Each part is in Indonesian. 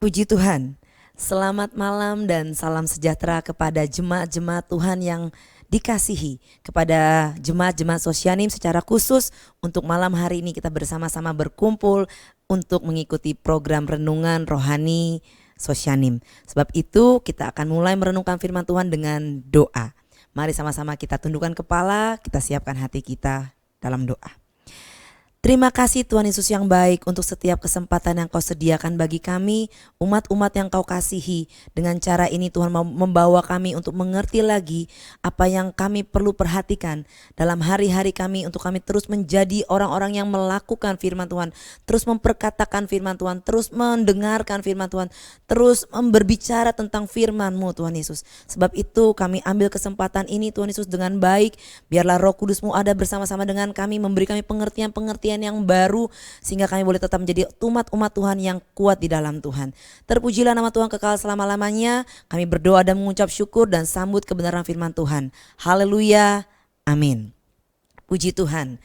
Puji Tuhan, selamat malam dan salam sejahtera kepada jemaat-jemaat Tuhan yang dikasihi, kepada jemaat-jemaat Sosyanim secara khusus. Untuk malam hari ini kita bersama-sama berkumpul untuk mengikuti program renungan rohani Sosyanim. Sebab itu kita akan mulai merenungkan firman Tuhan dengan doa. Mari sama-sama kita tundukkan kepala, kita siapkan hati kita dalam doa. Terima kasih Tuhan Yesus yang baik untuk setiap kesempatan yang Kau sediakan bagi kami, umat-umat yang Kau kasihi. Dengan cara ini Tuhan mau membawa kami untuk mengerti lagi apa yang kami perlu perhatikan dalam hari-hari kami, untuk kami terus menjadi orang-orang yang melakukan firman Tuhan, terus memperkatakan firman Tuhan, terus mendengarkan firman Tuhan, terus berbicara tentang firman-Mu Tuhan Yesus. Sebab itu kami ambil kesempatan ini Tuhan Yesus dengan baik, biarlah Roh Kudus-Mu ada bersama-sama dengan kami, memberi kami pengertian-pengertian yang baru, sehingga kami boleh tetap menjadi umat Tuhan yang kuat di dalam Tuhan. Terpujilah nama Tuhan kekal selama-lamanya. Kami berdoa dan mengucap syukur dan sambut kebenaran firman Tuhan. Haleluya, amin. Puji Tuhan.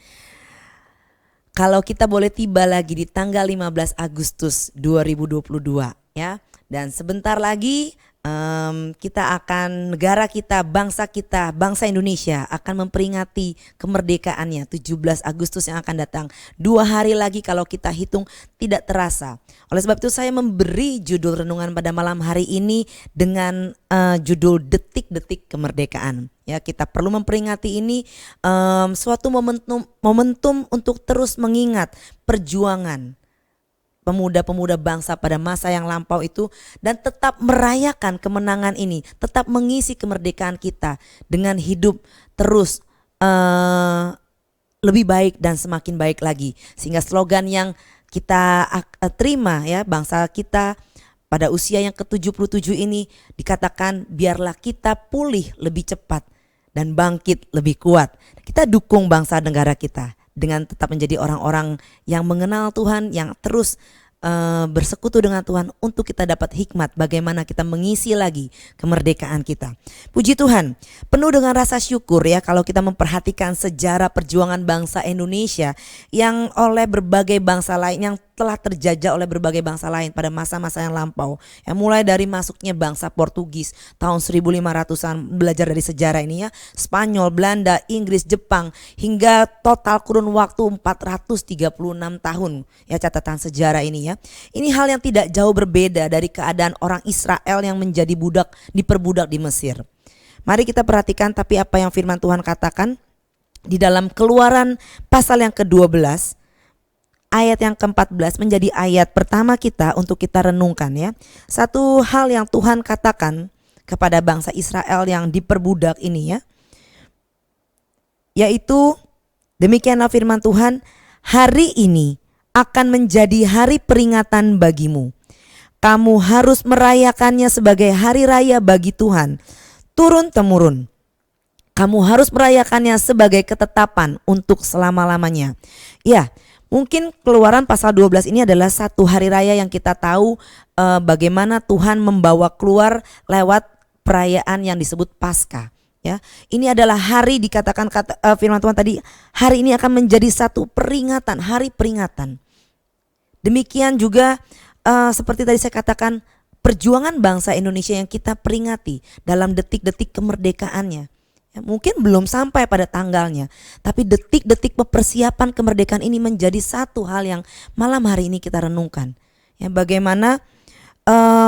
Kalau kita boleh tiba lagi di tanggal 15 Agustus 2022 ya, dan sebentar lagi negara kita, bangsa Indonesia akan memperingati kemerdekaannya 17 Agustus yang akan datang. 2 hari lagi kalau kita hitung tidak terasa. Oleh sebab itu saya memberi judul renungan pada malam hari ini dengan judul Detik-detik Kemerdekaan. Ya, kita perlu memperingati ini suatu momentum untuk terus mengingat perjuangan pemuda-pemuda bangsa pada masa yang lampau itu, dan tetap merayakan kemenangan ini, tetap mengisi kemerdekaan kita dengan hidup terus lebih baik dan semakin baik lagi. Sehingga slogan yang kita terima ya, bangsa kita pada usia yang ke-77 ini dikatakan, biarlah kita pulih lebih cepat dan bangkit lebih kuat. Kita dukung bangsa negara kita dengan tetap menjadi orang-orang yang mengenal Tuhan, yang terus bersekutu dengan Tuhan, untuk kita dapat hikmat bagaimana kita mengisi lagi kemerdekaan kita. Puji Tuhan, penuh dengan rasa syukur ya kalau kita memperhatikan sejarah perjuangan bangsa Indonesia yang oleh berbagai bangsa lain, yang telah terjajah oleh berbagai bangsa lain pada masa-masa yang lampau. Ya, mulai dari masuknya bangsa Portugis tahun 1500-an, belajar dari sejarah ini ya, Spanyol, Belanda, Inggris, Jepang, hingga total kurun waktu 436 tahun ya catatan sejarah ini ya. Ini hal yang tidak jauh berbeda dari keadaan orang Israel yang menjadi diperbudak di Mesir. Mari kita perhatikan tapi apa yang firman Tuhan katakan di dalam Keluaran pasal yang ke-12 ayat yang ke-14 menjadi ayat pertama kita untuk kita renungkan ya. Satu hal yang Tuhan katakan kepada bangsa Israel yang diperbudak ini ya, yaitu demikianlah firman Tuhan, hari ini akan menjadi hari peringatan bagimu. Kamu harus merayakannya sebagai hari raya bagi Tuhan, turun-temurun. Kamu harus merayakannya sebagai ketetapan untuk selama-lamanya. Ya, mungkin Keluaran pasal 12 ini adalah satu hari raya yang kita tahu bagaimana Tuhan membawa keluar lewat perayaan yang disebut Paskah. Ya, ini adalah hari, dikatakan firman Tuhan tadi, hari ini akan menjadi satu peringatan, hari peringatan. Demikian juga seperti tadi saya katakan, perjuangan bangsa Indonesia yang kita peringati dalam detik-detik kemerdekaannya. Ya, mungkin belum sampai pada tanggalnya, tapi detik-detik persiapan kemerdekaan ini menjadi satu hal yang malam hari ini kita renungkan. Ya, bagaimana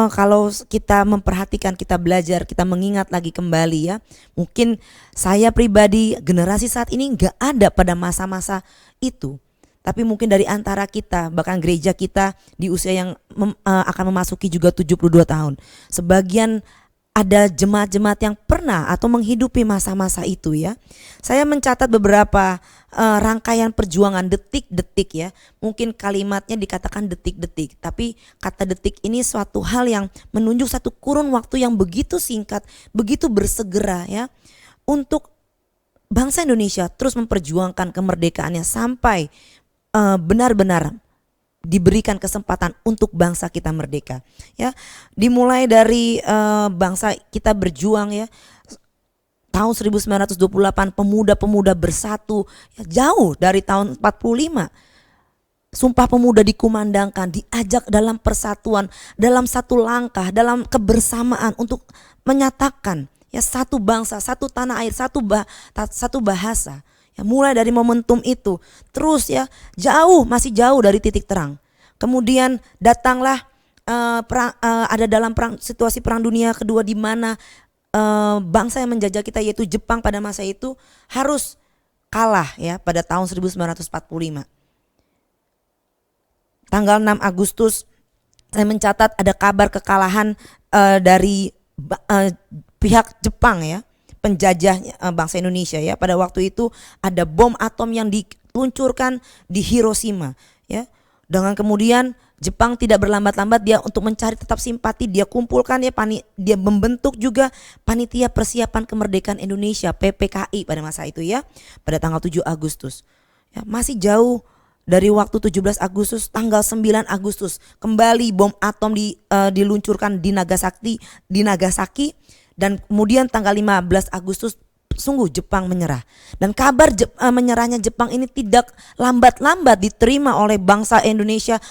kalau kita memperhatikan, kita belajar, kita mengingat lagi kembali ya. Mungkin saya pribadi, generasi saat ini nggak ada pada masa-masa itu. Tapi mungkin dari antara kita, bahkan gereja kita di usia yang akan memasuki juga 72 tahun. Sebagian ada jemaat-jemaat yang pernah atau menghidupi masa-masa itu ya. Saya mencatat beberapa rangkaian perjuangan detik-detik ya. Mungkin kalimatnya dikatakan detik-detik, tapi kata detik ini suatu hal yang menunjuk satu kurun waktu yang begitu singkat, begitu bersegera ya, untuk bangsa Indonesia terus memperjuangkan kemerdekaannya sampai benar-benar diberikan kesempatan untuk bangsa kita merdeka ya. Dimulai dari bangsa kita berjuang ya, tahun 1928 pemuda-pemuda bersatu ya, jauh dari tahun 45 Sumpah Pemuda dikumandangkan, diajak dalam persatuan, dalam satu langkah, dalam kebersamaan untuk menyatakan ya satu bangsa, satu tanah air, satu bahasa. Ya, mulai dari momentum itu terus ya masih jauh dari titik terang. Kemudian datanglah ada dalam situasi perang dunia kedua di mana bangsa yang menjajah kita yaitu Jepang pada masa itu harus kalah ya pada tahun 1945. Tanggal 6 Agustus saya mencatat ada kabar kekalahan dari pihak Jepang ya, penjajah bangsa Indonesia ya. Pada waktu itu ada bom atom yang diluncurkan di Hiroshima ya. Dengan kemudian Jepang tidak berlambat-lambat dia untuk mencari tetap simpati, dia kumpulkan ya dia membentuk juga panitia persiapan kemerdekaan Indonesia PPKI pada masa itu ya, pada tanggal 7 Agustus. Ya, masih jauh dari waktu 17 Agustus, tanggal 9 Agustus kembali bom atom diluncurkan di Nagasaki dan kemudian tanggal 15 Agustus sungguh Jepang menyerah. Dan kabar menyerahnya Jepang ini tidak lambat-lambat diterima oleh bangsa Indonesia,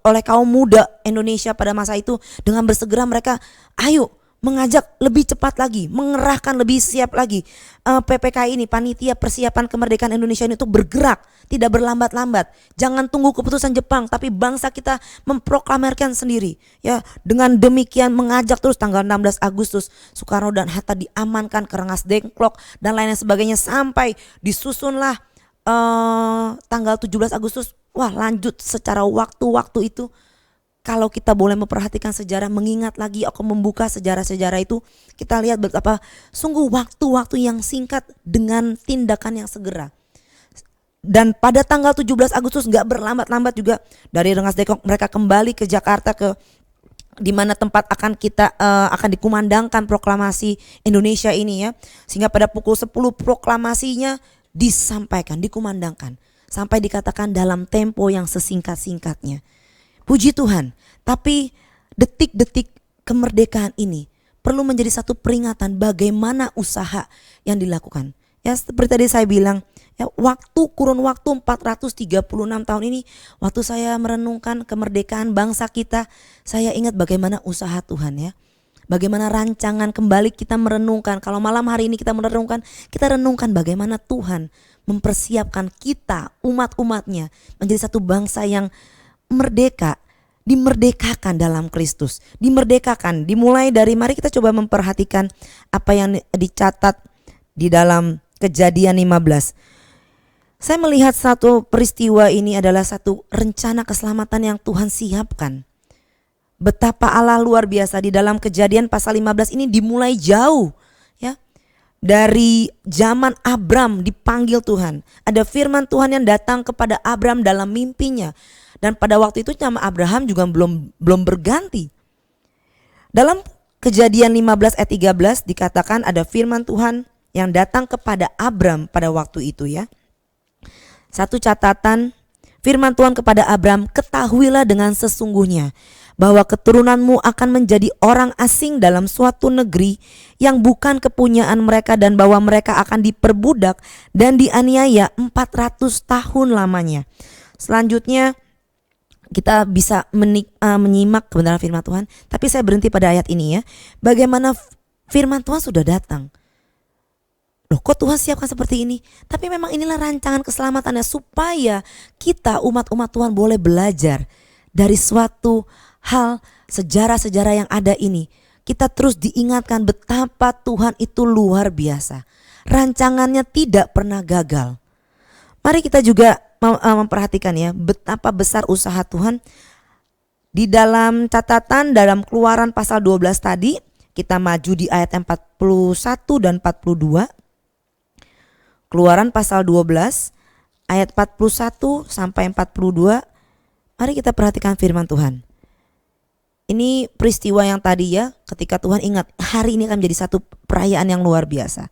oleh kaum muda Indonesia pada masa itu. Dengan bersegera mereka ayo mengajak lebih cepat lagi, mengerahkan lebih siap lagi PPKI ini, panitia persiapan kemerdekaan Indonesia ini untuk bergerak, tidak berlambat-lambat. Jangan tunggu keputusan Jepang, tapi bangsa kita memproklamirkan sendiri. Ya, dengan demikian mengajak terus tanggal 16 Agustus Soekarno dan Hatta diamankan ke Rengas Dengklok dan lain sebagainya sampai disusunlah tanggal 17 Agustus. Wah, lanjut secara waktu-waktu itu. Kalau kita boleh memperhatikan sejarah, mengingat lagi aku membuka sejarah-sejarah itu, kita lihat betapa sungguh waktu-waktu yang singkat dengan tindakan yang segera. Dan pada tanggal 17 Agustus gak berlambat-lambat juga dari Rengas Dengklok mereka kembali ke Jakarta di mana tempat akan dikumandangkan proklamasi Indonesia ini ya. Sehingga pada pukul 10 proklamasinya disampaikan, dikumandangkan sampai dikatakan dalam tempo yang sesingkat-singkatnya. Puji Tuhan, tapi detik-detik kemerdekaan ini perlu menjadi satu peringatan bagaimana usaha yang dilakukan. Ya, seperti tadi saya bilang, ya kurun waktu 436 tahun ini, waktu saya merenungkan kemerdekaan bangsa kita, saya ingat bagaimana usaha Tuhan ya. Bagaimana rancangan kembali kita merenungkan. Kalau malam hari ini kita renungkan bagaimana Tuhan mempersiapkan kita, umat-umatnya menjadi satu bangsa yang merdeka, dimerdekakan dalam Kristus, dimerdekakan. Dimulai dari, mari kita coba memperhatikan apa yang dicatat di dalam Kejadian 15. Saya melihat satu peristiwa ini adalah satu rencana keselamatan yang Tuhan siapkan. Betapa Allah luar biasa di dalam Kejadian pasal 15 ini dimulai jauh ya. Dari zaman Abram dipanggil Tuhan. Ada firman Tuhan yang datang kepada Abram dalam mimpinya. Dan pada waktu itu nama Abraham juga belum berganti. Dalam Kejadian 15 ayat 13 dikatakan ada firman Tuhan yang datang kepada Abram pada waktu itu ya. Satu catatan, firman Tuhan kepada Abram, ketahuilah dengan sesungguhnya bahwa keturunanmu akan menjadi orang asing dalam suatu negeri yang bukan kepunyaan mereka dan bahwa mereka akan diperbudak dan dianiaya 400 tahun lamanya. Selanjutnya kita bisa menyimak kebenaran firman Tuhan, tapi saya berhenti pada ayat ini ya. Bagaimana firman Tuhan sudah datang. Loh, kok Tuhan siapkan seperti ini? Tapi memang inilah rancangan keselamatannya supaya kita umat-umat Tuhan boleh belajar dari suatu hal, sejarah-sejarah yang ada ini. Kita terus diingatkan betapa Tuhan itu luar biasa. Rancangannya tidak pernah gagal. Mari kita juga memperhatikan ya betapa besar usaha Tuhan. Di dalam catatan dalam Keluaran pasal 12 tadi, kita maju di ayat 41 dan 42. Keluaran pasal 12 ayat 41 sampai 42. Mari kita perhatikan firman Tuhan. Ini peristiwa yang tadi ya, ketika Tuhan ingat hari ini akan menjadi satu perayaan yang luar biasa.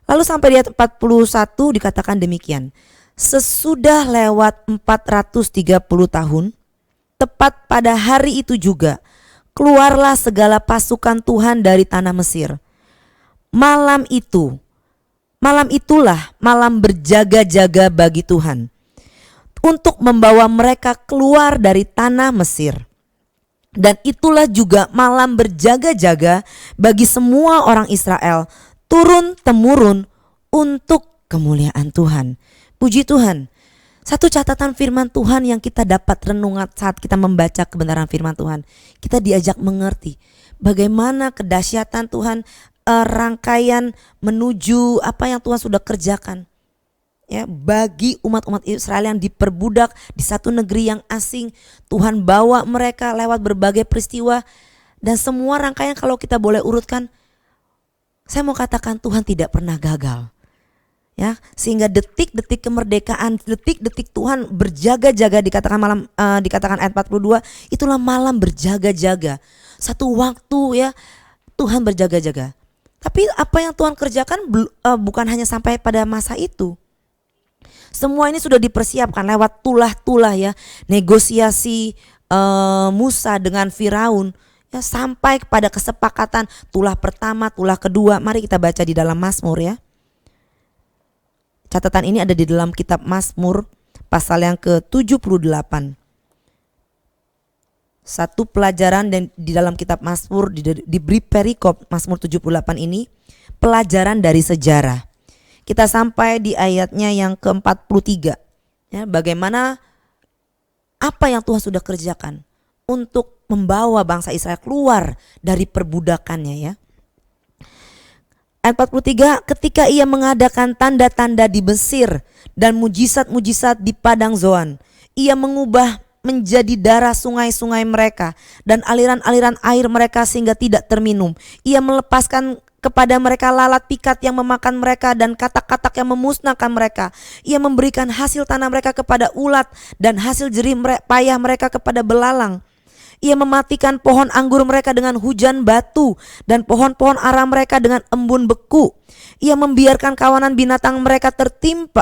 Lalu sampai di ayat 41 dikatakan demikian. Sesudah lewat 430 tahun, tepat pada hari itu juga, keluarlah segala pasukan Tuhan dari tanah Mesir. Malam itulah malam berjaga-jaga bagi Tuhan. untuk membawa mereka keluar dari tanah Mesir. Dan itulah juga malam berjaga-jaga bagi semua orang Israel, turun-temurun untuk kemuliaan Tuhan. Puji Tuhan. Satu catatan firman Tuhan yang kita dapat renungan saat kita membaca kebenaran firman Tuhan. Kita diajak mengerti bagaimana kedahsyatan Tuhan, rangkaian menuju apa yang Tuhan sudah kerjakan. Ya, bagi umat-umat Israel yang diperbudak di satu negeri yang asing, Tuhan bawa mereka lewat berbagai peristiwa, dan semua rangkaian kalau kita boleh urutkan, saya mau katakan Tuhan tidak pernah gagal. Ya, sehingga detik-detik kemerdekaan, detik-detik Tuhan berjaga-jaga, dikatakan ayat 42, itulah malam berjaga-jaga. Satu waktu ya Tuhan berjaga-jaga. Tapi apa yang Tuhan kerjakan bukan hanya sampai pada masa itu. Semua ini sudah dipersiapkan lewat tulah-tulah ya, negosiasi Musa dengan Firaun ya, sampai kepada kesepakatan tulah pertama, tulah kedua. Mari kita baca di dalam Mazmur ya. Catatan ini ada di dalam kitab Mazmur pasal yang ke-78. Satu pelajaran dan di dalam kitab Mazmur diberi perikop Mazmur 78 ini, pelajaran dari sejarah. Kita sampai di ayatnya yang ke-43. Ya, bagaimana apa yang Tuhan sudah kerjakan untuk membawa bangsa Israel keluar dari perbudakannya ya. Ayat 43, ketika ia mengadakan tanda-tanda di Mesir dan mujizat-mujizat di padang Zoan, ia mengubah menjadi darah sungai-sungai mereka dan aliran-aliran air mereka sehingga tidak terminum. Ia melepaskan kepada mereka lalat pikat yang memakan mereka dan katak-katak yang memusnahkan mereka. Ia memberikan hasil tanah mereka kepada ulat dan hasil jerih payah mereka kepada belalang. Ia mematikan pohon anggur mereka dengan hujan batu dan pohon-pohon ara mereka dengan embun beku. Ia membiarkan kawanan binatang mereka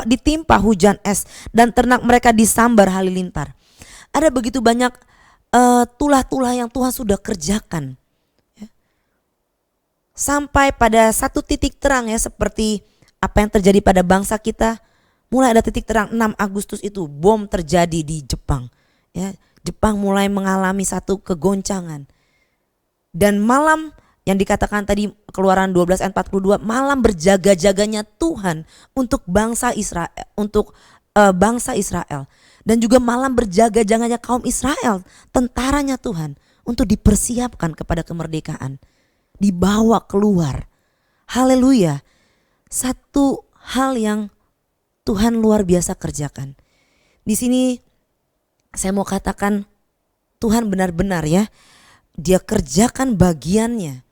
ditimpa hujan es dan ternak mereka disambar halilintar. Ada begitu banyak tulah-tulah yang Tuhan sudah kerjakan. Ya. Sampai pada satu titik terang ya, seperti apa yang terjadi pada bangsa kita. Mulai ada titik terang 6 Agustus itu bom terjadi di Jepang. Ya. Jepang mulai mengalami satu kegoncangan. Dan malam yang dikatakan tadi Keluaran 12 ayat 42, malam berjaga-jaganya Tuhan untuk bangsa Israel, bangsa Israel. Dan juga malam berjaga-jaganya kaum Israel, tentaranya Tuhan, untuk dipersiapkan kepada kemerdekaan. Dibawa keluar. Haleluya. Satu hal yang Tuhan luar biasa kerjakan. Di sini saya mau katakan Tuhan benar-benar ya, Dia kerjakan bagiannya,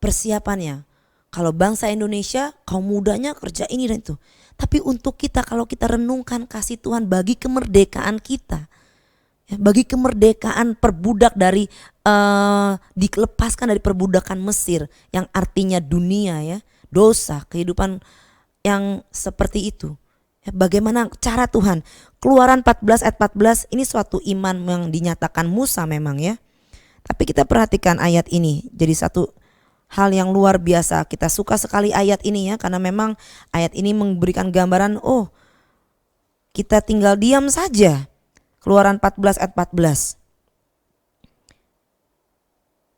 persiapannya. Kalau bangsa Indonesia, kaum mudanya kerja ini dan itu. Tapi untuk kita, kalau kita renungkan kasih Tuhan bagi kemerdekaan kita, ya, bagi kemerdekaan perbudak dari dilepaskan dari perbudakan Mesir yang artinya dunia ya, dosa, kehidupan yang seperti itu. Bagaimana cara Tuhan? Keluaran 14 ayat 14 ini suatu iman yang dinyatakan Musa memang ya. Tapi kita perhatikan ayat ini, jadi satu hal yang luar biasa. Kita suka sekali ayat ini ya, karena memang ayat ini memberikan gambaran, oh kita tinggal diam saja. Keluaran 14 ayat 14.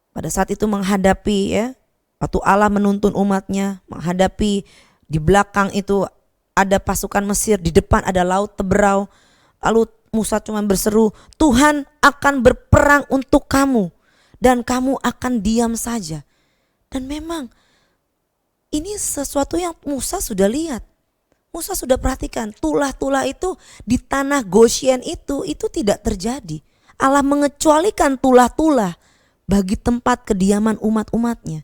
Pada saat itu menghadapi ya, waktu Allah menuntun umatnya, menghadapi di belakang itu ada pasukan Mesir, di depan ada laut Teberau. Lalu Musa cuma berseru, Tuhan akan berperang untuk kamu dan kamu akan diam saja. Dan memang ini sesuatu yang Musa sudah lihat. Musa sudah perhatikan, tulah-tulah itu di tanah Goshen itu tidak terjadi. Allah mengecualikan tulah-tulah bagi tempat kediaman umat-umatnya.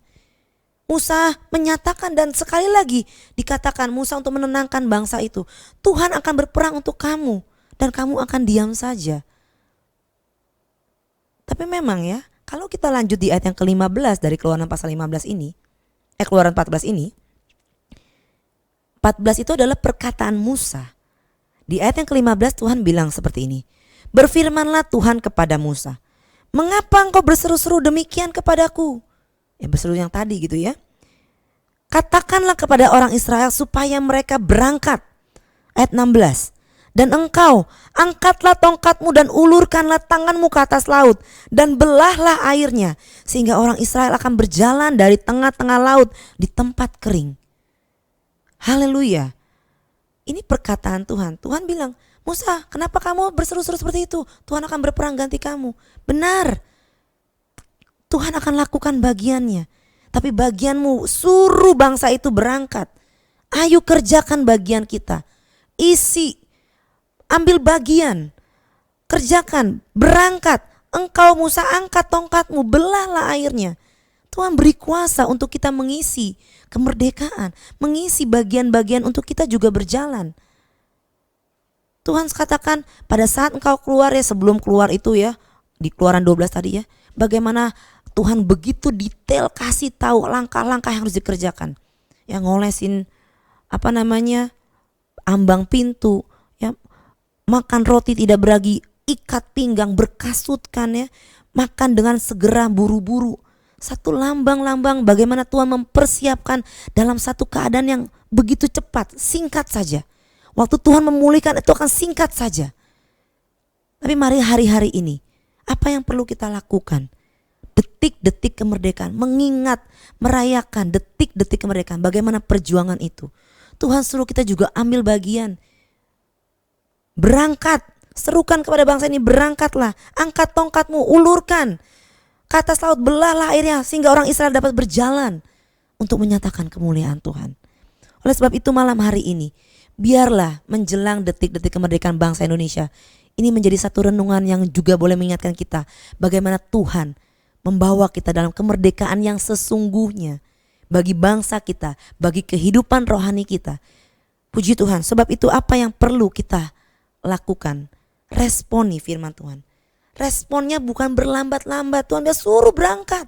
Musa menyatakan, dan sekali lagi dikatakan Musa untuk menenangkan bangsa itu, Tuhan akan berperang untuk kamu dan kamu akan diam saja. Tapi memang ya, kalau kita lanjut di ayat yang ke-15 dari Keluaran pasal 15 ini, Keluaran 14 ini, 14 itu adalah perkataan Musa. Di ayat yang ke-15 Tuhan bilang seperti ini, berfirmanlah Tuhan kepada Musa, mengapa engkau berseru-seru demikian kepadaku? Ya, berseru yang tadi gitu ya. Katakanlah kepada orang Israel supaya mereka berangkat. Ayat 16. Dan engkau angkatlah tongkatmu dan ulurkanlah tanganmu ke atas laut dan belahlah airnya, sehingga orang Israel akan berjalan dari tengah-tengah laut di tempat kering. Haleluya. Ini perkataan Tuhan. Tuhan bilang, Musa, kenapa kamu berseru-seru seperti itu? Tuhan akan berperang ganti kamu. Benar. Tuhan akan lakukan bagiannya. Tapi bagianmu, suruh bangsa itu berangkat. Ayo kerjakan bagian kita. Isi, ambil bagian, kerjakan, berangkat. Engkau Musa angkat tongkatmu, belahlah airnya. Tuhan beri kuasa untuk kita mengisi kemerdekaan, mengisi bagian-bagian untuk kita juga berjalan. Tuhan katakan pada saat engkau keluar ya, sebelum keluar itu ya, di Keluaran 12 tadi ya, bagaimana Tuhan begitu detail kasih tahu langkah-langkah yang harus dikerjakan. Yang ngolesin ambang pintu, ya, makan roti tidak beragi, ikat pinggang, berkasutkan ya, makan dengan segera, buru-buru. Satu lambang-lambang bagaimana Tuhan mempersiapkan dalam satu keadaan yang begitu cepat, singkat saja. Waktu Tuhan memulihkan itu akan singkat saja. Tapi mari hari-hari ini, apa yang perlu kita lakukan? Detik-detik kemerdekaan, mengingat, merayakan detik-detik kemerdekaan, bagaimana perjuangan itu. Tuhan suruh kita juga ambil bagian. Berangkat, serukan kepada bangsa ini, berangkatlah, angkat tongkatmu, ulurkan ke atas laut, belahlah airnya, sehingga orang Israel dapat berjalan untuk menyatakan kemuliaan Tuhan. Oleh sebab itu malam hari ini, biarlah menjelang detik-detik kemerdekaan bangsa Indonesia, ini menjadi satu renungan yang juga boleh mengingatkan kita bagaimana Tuhan membawa kita dalam kemerdekaan yang sesungguhnya bagi bangsa kita, bagi kehidupan rohani kita. Puji Tuhan, sebab itu apa yang perlu kita lakukan? Responi firman Tuhan. Responnya bukan berlambat-lambat. Tuhan dia suruh berangkat.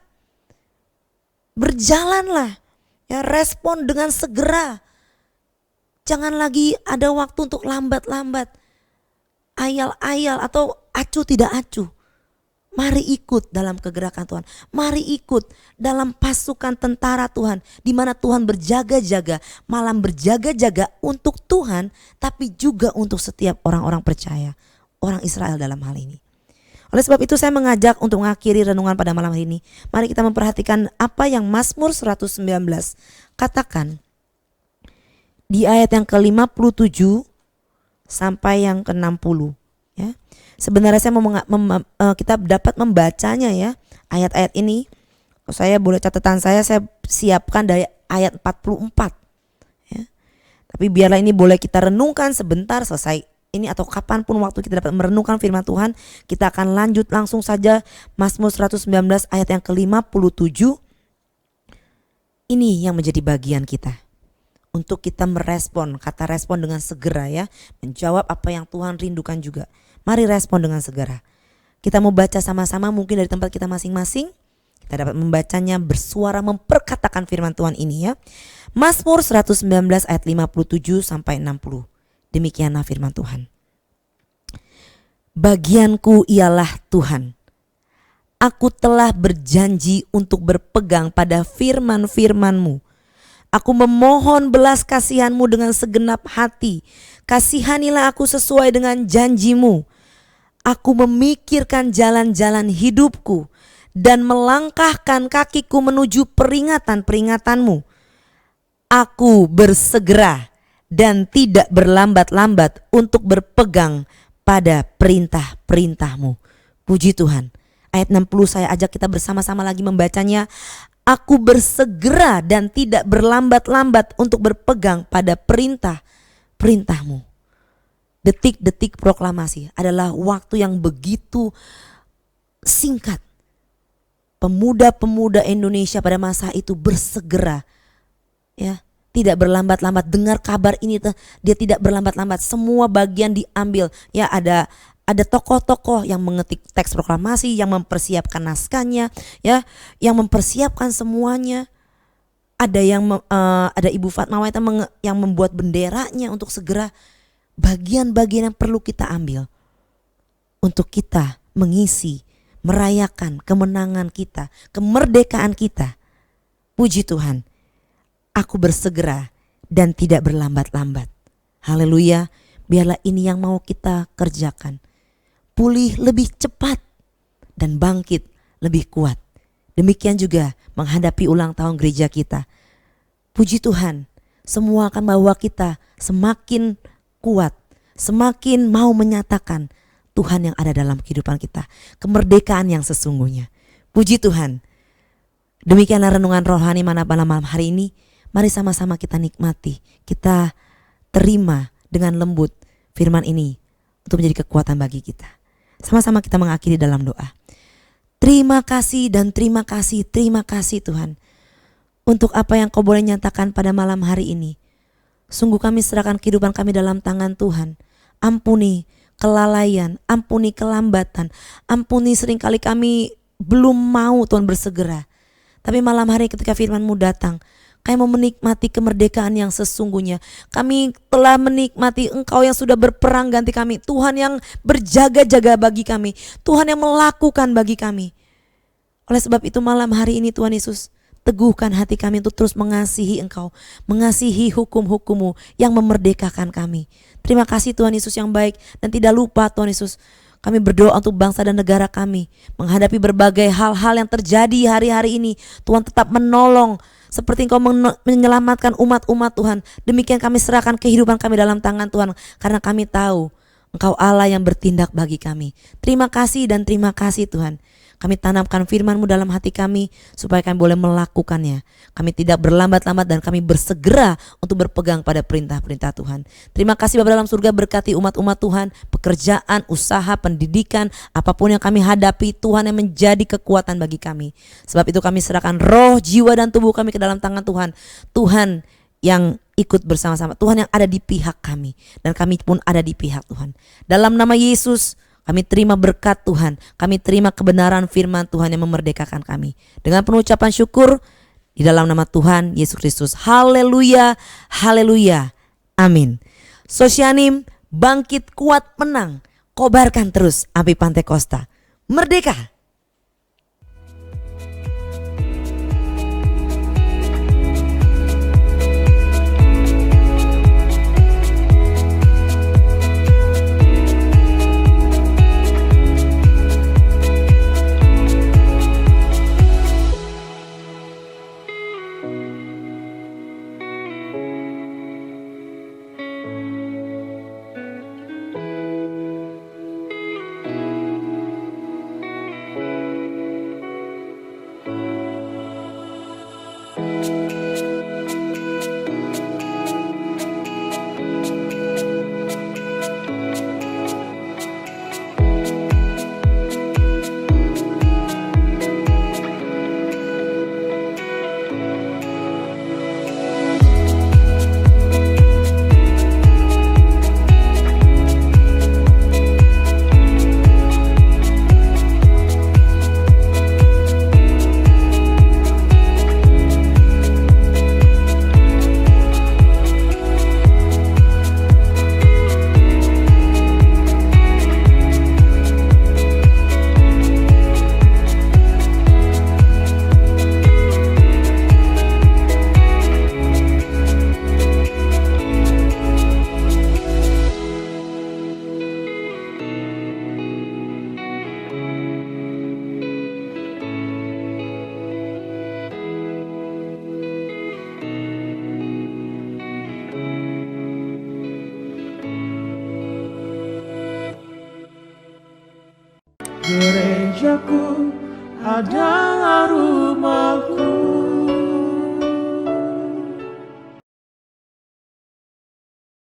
Berjalanlah. Ya, respon dengan segera. Jangan lagi ada waktu untuk lambat-lambat. Ayal-ayal atau acuh tidak acuh. Mari ikut dalam kegerakan Tuhan. Mari ikut dalam pasukan tentara Tuhan. Di mana Tuhan berjaga-jaga. Malam berjaga-jaga untuk Tuhan. Tapi juga untuk setiap orang-orang percaya. Orang Israel dalam hal ini. Oleh sebab itu saya mengajak untuk mengakhiri renungan pada malam hari ini. Mari kita memperhatikan apa yang Mazmur 119 katakan. Di ayat yang ke-57 sampai yang ke-60. Ya. Sebenarnya saya kita dapat membacanya ya, ayat-ayat ini. Saya boleh catatan saya siapkan dari ayat 44 ya. Tapi biarlah ini boleh kita renungkan sebentar selesai ini atau kapanpun waktu kita dapat merenungkan firman Tuhan. Kita akan lanjut langsung saja Mazmur 119 ayat yang ke-57. Ini yang menjadi bagian kita untuk kita merespon, kata respon dengan segera ya, menjawab apa yang Tuhan rindukan juga. Mari respon dengan segera. Kita mau baca sama-sama mungkin dari tempat kita masing-masing. Kita dapat membacanya bersuara memperkatakan firman Tuhan ini ya. Mazmur 119 ayat 57 sampai 60. Demikianlah firman Tuhan. Bagianku ialah Tuhan. Aku telah berjanji untuk berpegang pada firman-firman-Mu. Aku memohon belas kasihan-Mu dengan segenap hati. Kasihanilah aku sesuai dengan janji-Mu. Aku memikirkan jalan-jalan hidupku dan melangkahkan kakiku menuju peringatan-peringatan-Mu. Aku bersegera dan tidak berlambat-lambat untuk berpegang pada perintah-perintah-Mu. Puji Tuhan. Ayat 60 saya ajak kita bersama-sama lagi membacanya. Aku bersegera dan tidak berlambat-lambat untuk berpegang pada perintah-perintah-Mu. Detik-detik proklamasi adalah waktu yang begitu singkat. Pemuda-pemuda Indonesia pada masa itu bersegera ya, tidak berlambat-lambat. Dengar kabar ini dia tidak berlambat-lambat. Semua bagian diambil. Ya, ada tokoh-tokoh yang mengetik teks proklamasi, yang mempersiapkan naskahnya, ya, yang mempersiapkan semuanya. Ada ada Ibu Fatmawati yang membuat benderanya untuk segera. Bagian-bagian yang perlu kita ambil untuk kita mengisi, merayakan kemenangan kita, kemerdekaan kita. Puji Tuhan. Aku bersegera dan tidak berlambat-lambat. Haleluya. biarlah ini yang mau kita kerjakan. Pulih lebih cepat dan bangkit lebih kuat. Demikian juga menghadapi ulang tahun gereja kita. Puji Tuhan, semua akan membawa kita semakin kuat, semakin mau menyatakan Tuhan yang ada dalam kehidupan kita, kemerdekaan yang sesungguhnya. Puji Tuhan. Demikianlah renungan rohani malam hari ini. Mari sama-sama kita nikmati, kita terima dengan lembut firman ini untuk menjadi kekuatan bagi kita. Sama-sama kita mengakhiri dalam doa. Terima kasih dan terima kasih Tuhan untuk apa yang Kau boleh nyatakan pada malam hari ini. Sungguh kami serahkan kehidupan kami dalam tangan Tuhan. Ampuni kelalaian, ampuni kelambatan, ampuni seringkali kami belum mau Tuhan bersegera. Tapi malam hari ketika firman-Mu datang, kami mau menikmati kemerdekaan yang sesungguhnya. Kami telah menikmati Engkau yang sudah berperang ganti kami. Tuhan yang berjaga-jaga bagi kami. Tuhan yang melakukan bagi kami. Oleh sebab itu malam hari ini Tuhan Yesus, teguhkan hati kami untuk terus mengasihi Engkau. Mengasihi hukum-hukum-Mu yang memerdekakan kami. Terima kasih Tuhan Yesus yang baik. Dan tidak lupa Tuhan Yesus, kami berdoa untuk bangsa dan negara kami. Menghadapi berbagai hal-hal yang terjadi hari-hari ini. Tuhan tetap menolong. Seperti Engkau menyelamatkan umat-umat Tuhan. Demikian kami serahkan kehidupan kami dalam tangan Tuhan. Karena kami tahu Engkau Allah yang bertindak bagi kami. Terima kasih dan terima kasih Tuhan. Kami tanamkan firman-Mu dalam hati kami supaya kami boleh melakukannya. Kami tidak berlambat-lambat dan kami bersegera untuk berpegang pada perintah-perintah Tuhan. Terima kasih Bapa dalam surga, berkati umat-umat Tuhan, pekerjaan, usaha, pendidikan, apapun yang kami hadapi, Tuhan yang menjadi kekuatan bagi kami. Sebab itu kami serahkan roh, jiwa dan tubuh kami ke dalam tangan Tuhan. Tuhan yang ikut bersama-sama, Tuhan yang ada di pihak kami, dan kami pun ada di pihak Tuhan. Dalam nama Yesus kami terima berkat Tuhan, kami terima kebenaran firman Tuhan yang memerdekakan kami. Dengan penuh ucapan syukur di dalam nama Tuhan Yesus Kristus. Haleluya, haleluya, amin. Sosianim, bangkit kuat menang, kobarkan terus api Pantai Kosta. Merdeka! Gerejaku adalah rumahku.